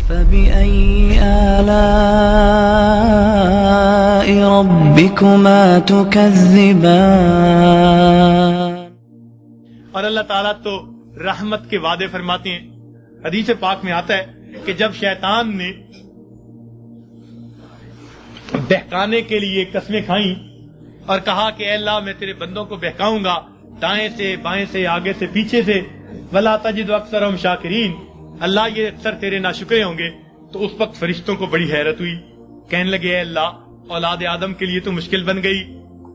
فبأي آلاء ربكما تكذبان. اور اللہ تعالیٰ تو رحمت کے وعدے فرماتے ہیں. حدیث پاک میں آتا ہے کہ جب شیطان نے بہکانے کے لیے قسمیں کھائیں اور کہا کہ اے اللہ میں تیرے بندوں کو بہکاؤں گا دائیں سے بائیں سے آگے سے پیچھے سے وَلَا تَجِدُ أَكْثَرَهُمْ شَاكِرِينَ، اللہ یہ اکثر تیرے ناشکرے ہوں گے. تو اس وقت فرشتوں کو بڑی حیرت ہوئی، کہنے لگے اے اللہ اولاد آدم کے لیے تو مشکل بن گئی.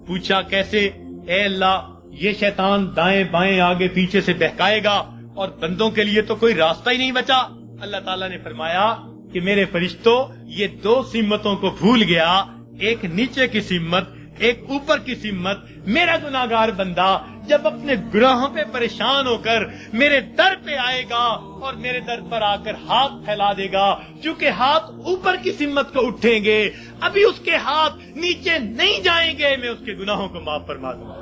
پوچھا کیسے؟ اے اللہ یہ شیطان دائیں بائیں آگے پیچھے سے بہکائے گا اور بندوں کے لیے تو کوئی راستہ ہی نہیں بچا. اللہ تعالیٰ نے فرمایا کہ میرے فرشتوں یہ دو سمتوں کو بھول گیا، ایک نیچے کی سمت ایک اوپر کی سمت. میرا گناہگار بندہ جب اپنے گناہوں پہ پریشان ہو کر میرے در پہ آئے گا اور میرے در پر آ کر ہاتھ پھیلا دے گا، چونکہ ہاتھ اوپر کی سمت کو اٹھیں گے ابھی اس کے ہاتھ نیچے نہیں جائیں گے، میں اس کے گناہوں کو معاف فرما دوں گا.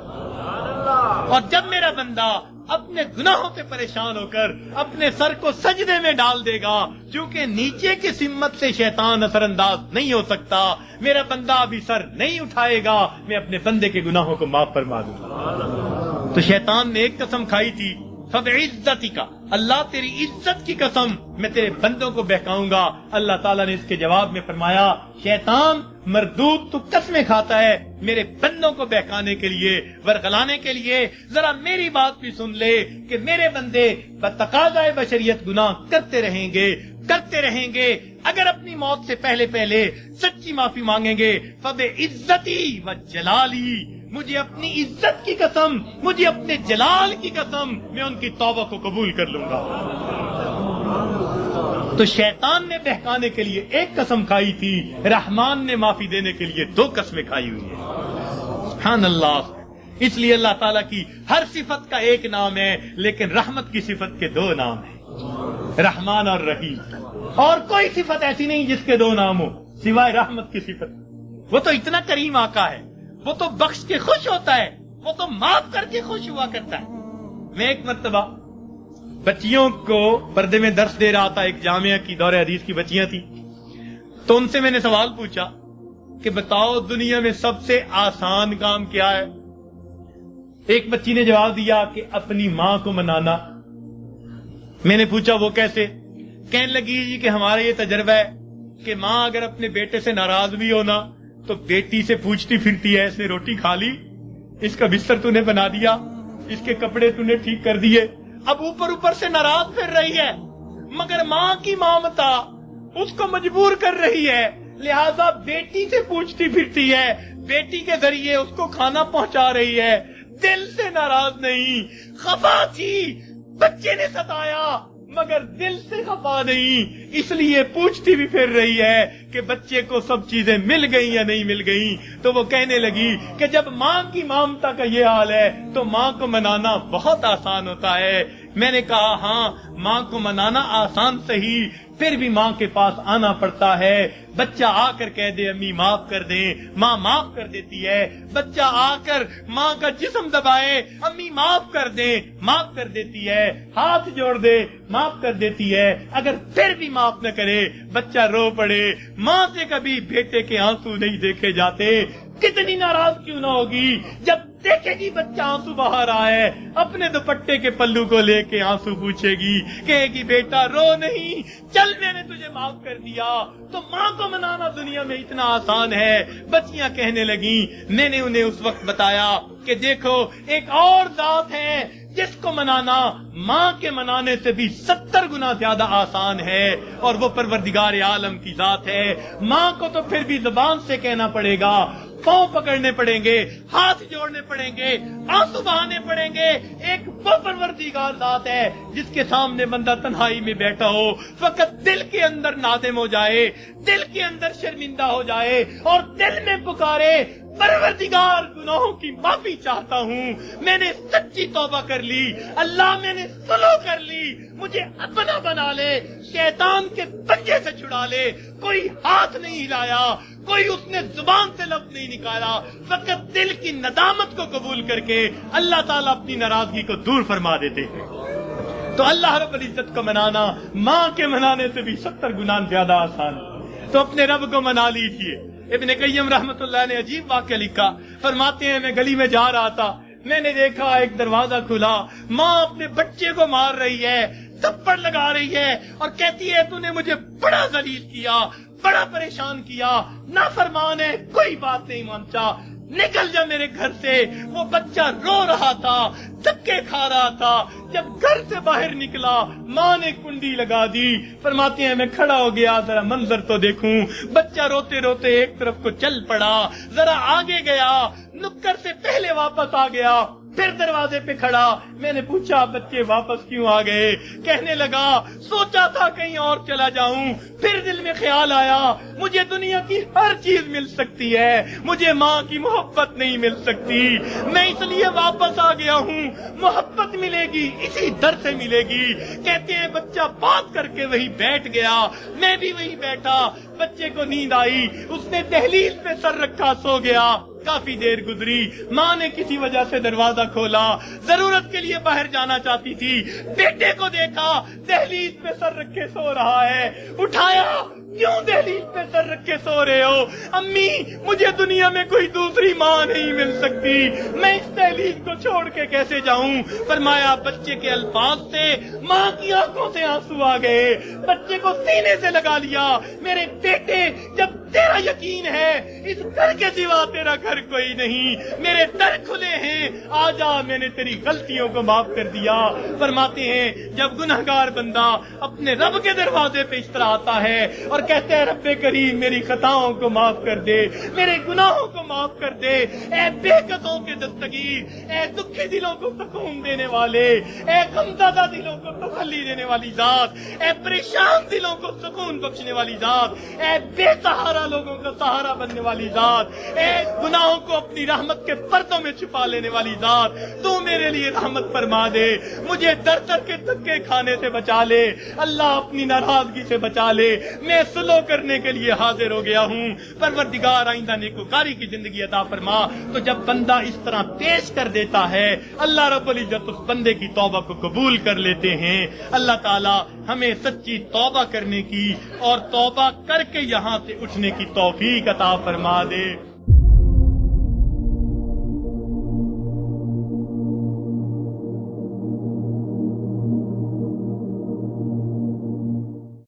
اور جب میرا بندہ اپنے گناہوں پہ پریشان ہو کر اپنے سر کو سجدے میں ڈال دے گا، چونکہ نیچے کی سمت سے شیطان اثر انداز نہیں ہو سکتا، میرا بندہ ابھی سر نہیں اٹھائے گا، میں اپنے بندے کے گناہوں کو معاف فرما دوں گا. تو شیطان نے ایک قسم کھائی تھی، فَبِعِزَّتِكَ، اللہ تیری عزت کی قسم میں تیرے بندوں کو بہکاؤں گا. اللہ تعالیٰ نے اس کے جواب میں فرمایا شیطان مردود تو قسمیں کھاتا ہے میرے بندوں کو بہکانے کے لیے ورغلانے کے لیے. ذرا میری بات بھی سن لے کہ میرے بندے بتقاضائے بشریت گناہ کرتے رہیں گے اگر اپنی موت سے پہلے سچی معافی مانگیں گے. فَبِعِزَّتِي وَجَلَالِي، مجھے اپنی عزت کی قسم مجھے اپنے جلال کی قسم میں ان کی توبہ کو قبول کر لوں گا. تو شیطان نے بہکانے کے لیے ایک قسم کھائی تھی، رحمان نے معافی دینے کے لیے دو قسمیں کھائی ہوئی ہیں. سبحان اللہ. اس لیے اللہ تعالیٰ کی ہر صفت کا ایک نام ہے لیکن رحمت کی صفت کے دو نام ہیں، رحمان اور رحیم. اور کوئی صفت ایسی نہیں جس کے دو نام ہو سوائے رحمت کی صفت. وہ تو اتنا کریم آقا ہے، وہ تو بخش کے خوش ہوتا ہے، وہ تو معاف کر کے خوش ہوا کرتا ہے. میں ایک مرتبہ بچیوں کو پردے میں درس دے رہا تھا، ایک جامعہ کی دور حدیث کی بچیاں تھیں. تو ان سے میں نے سوال پوچھا کہ بتاؤ دنیا میں سب سے آسان کام کیا ہے؟ ایک بچی نے جواب دیا کہ اپنی ماں کو منانا. میں نے پوچھا وہ کیسے؟ کہنے لگی جی کہ ہمارا یہ تجربہ ہے کہ ماں اگر اپنے بیٹے سے ناراض بھی ہونا تو بیٹی سے پوچھتی پھرتی ہے اس نے روٹی کھا لی، اس کا بستر تو نے بنا دیا، اس کے کپڑے تو نے ٹھیک کر دیے. اب اوپر سے ناراض پھر رہی ہے مگر ماں کی مامتا اس کو مجبور کر رہی ہے، لہذا بیٹی سے پوچھتی پھرتی ہے، بیٹی کے ذریعے اس کو کھانا پہنچا رہی ہے. دل سے ناراض نہیں، خفا تھی، بچے نے ستایا مگر دل سے خفا نہیں، اس لیے پوچھتی بھی پھر رہی ہے کہ بچے کو سب چیزیں مل گئی یا نہیں مل گئی. تو وہ کہنے لگی کہ جب ماں کی مامتا کا یہ حال ہے تو ماں کو منانا بہت آسان ہوتا ہے. میں نے کہا ہاں ماں کو منانا آسان صحیح، پھر بھی ماں کے پاس آنا پڑتا ہے. بچہ آ کر کہہ دے امی معاف کر دیں، ماں معاف کر دیتی ہے. بچہ آ کر ماں کا جسم دبائے امی معاف کر دیں، معاف کر دیتی ہے. ہاتھ جوڑ دے معاف کر دیتی ہے. اگر پھر بھی معاف نہ کرے بچہ رو پڑے. ماں سے کبھی بیٹے کے آنسو نہیں دیکھے جاتے. کتنی ناراض کیوں نہ ہوگی جب دیکھے گی بچہ آنسو بہا رہا ہے، اپنے دوپٹے کے پلو کو لے کے آنسو پوچھے گی، کہے گی بیٹا رو نہیں، چل میں نے تجھے معاف کر دیا. تو ماں کو منانا دنیا میں اتنا آسان ہے. بچیاں کہنے لگیں، میں نے انہیں اس وقت بتایا کہ دیکھو ایک اور ذات ہے جس کو منانا ماں کے منانے سے بھی 70 گنا زیادہ آسان ہے، اور وہ پروردگار عالم کی ذات ہے. ماں کو تو پھر بھی زبان سے کہنا پڑے گا، پاؤں پکڑنے پڑیں گے، ہاتھ جوڑنے پڑیں گے، آنسو بہانے پڑیں گے. ایک وہ پروردگار ذات ہے جس کے سامنے بندہ تنہائی میں بیٹھا ہو، فقط دل کے اندر نادم ہو جائے، دل کے اندر شرمندہ ہو جائے اور دل میں پکارے پروردگار گناہوں کی معافی چاہتا ہوں، میں نے سچی توبہ کر لی، اللہ میں نے سلو کر لی، مجھے اپنا بنا لے، شیطان کے پنجے سے چھڑا لے. کوئی ہاتھ نہیں ہلایا، کوئی اس نے زبان سے لفظ نہیں نکالا، فقط دل کی ندامت کو قبول کر کے اللہ تعالیٰ اپنی ناراضگی کو دور فرما دیتے ہیں. تو اللہ رب العزت کو منانا ماں کے منانے سے بھی 70 گنا زیادہ آسان ہے، تو اپنے رب کو منا لیجیے۔ ابن قیم رحمت اللہ نے عجیب واقعہ لکھا، فرماتے ہیں میں گلی میں جا رہا تھا، میں نے دیکھا ایک دروازہ کھلا، ماں اپنے بچے کو مار رہی ہے، تھپڑ لگا رہی ہے اور کہتی ہے تو نے مجھے بڑا ذلیل کیا، بڑا پریشان کیا، نافرمان ہے، کوئی بات نہیں مانتا، نکل جا میرے گھر سے۔ وہ بچہ رو رہا تھا، دھکے کھا رہا تھا، جب گھر سے باہر نکلا ماں نے کنڈی لگا دی۔ فرماتے ہیں میں کھڑا ہو گیا ذرا منظر تو دیکھوں، بچہ روتے روتے ایک طرف کو چل پڑا، ذرا آگے گیا، نکر سے پہلے واپس آ گیا، پھر دروازے پہ کھڑا، میں نے پوچھا بچے واپس کیوں آ گئے؟ کہنے لگا سوچا تھا کہیں اور چلا جاؤں، پھر دل میں خیال آیا مجھے دنیا کی ہر چیز مل سکتی ہے، مجھے ماں کی محبت نہیں مل سکتی، میں اس لیے واپس آ گیا ہوں، محبت ملے گی اسی در سے ملے گی۔ کہتے ہیں بچہ بات کر کے وہی بیٹھ گیا، میں بھی وہی بیٹھا، بچے کو نیند آئی، اس نے دہلیز پہ سر رکھا سو گیا۔ کافی دیر گزری، ماں نے کسی وجہ سے دروازہ کھولا، ضرورت کے لیے باہر جانا چاہتی تھی، بیٹے کو دیکھا دہلیز پہ سر رکھے سو رہا ہے، اٹھایا، کیوں دہلیز پہ سر رکھے سو رہے ہو؟ امی مجھے دنیا میں کوئی دوسری ماں نہیں مل سکتی، میں اس دہلیز کو چھوڑ کے کیسے جاؤں؟ فرمایا بچے کے الفاظ سے ماں کی آنکھوں سے آنسو آ گئے، بچے کو سینے سے لگا لیا، میرے بیٹے جب تیرا یقین ہے اس گھر کے سوا تیرا گھر کوئی نہیں، میرے در کھلے ہیں، آ جا، میں نے تیری غلطیوں کو معاف کر دیا۔ فرماتے ہیں جب گنہگار بندہ اپنے رب کے دروازے پہ اس طرح آتا ہے اور کہتے ہیں رب کریم میری خطاؤں کو معاف کر دے، میرے گناہوں کو معاف کر دے، اے بے قصوں کے دستگیر، اے دکھی دلوں کو سکون دینے والے، اے غمزدہ دلوں کو تسلی دینے والی ذات، اے پریشان دلوں کو سکون بخشنے والی ذات، اے بے سہارا لوگوں کا سہارا بننے والی ذات، اے گناہوں کو اپنی رحمت کے پردوں میں چھپا لینے والی ذات، تو میرے لیے رحمت فرما دے، مجھے در در کے دھکے کھانے سے بچا لے، اللہ اپنی ناراضگی سے بچا لے، میں سلو کرنے کے لیے حاضر ہو گیا ہوں، پروردگار آئندہ نیکوکاری کی زندگی عطا فرما۔ تو جب بندہ اس طرح پیش کر دیتا ہے اللہ رب العزت اس بندے کی توبہ کو قبول کر لیتے ہیں۔ اللہ تعالی ہمیں سچی توبہ کرنے کی اور توبہ کر کے یہاں سے اٹھنے کی توفیق عطا فرما دے۔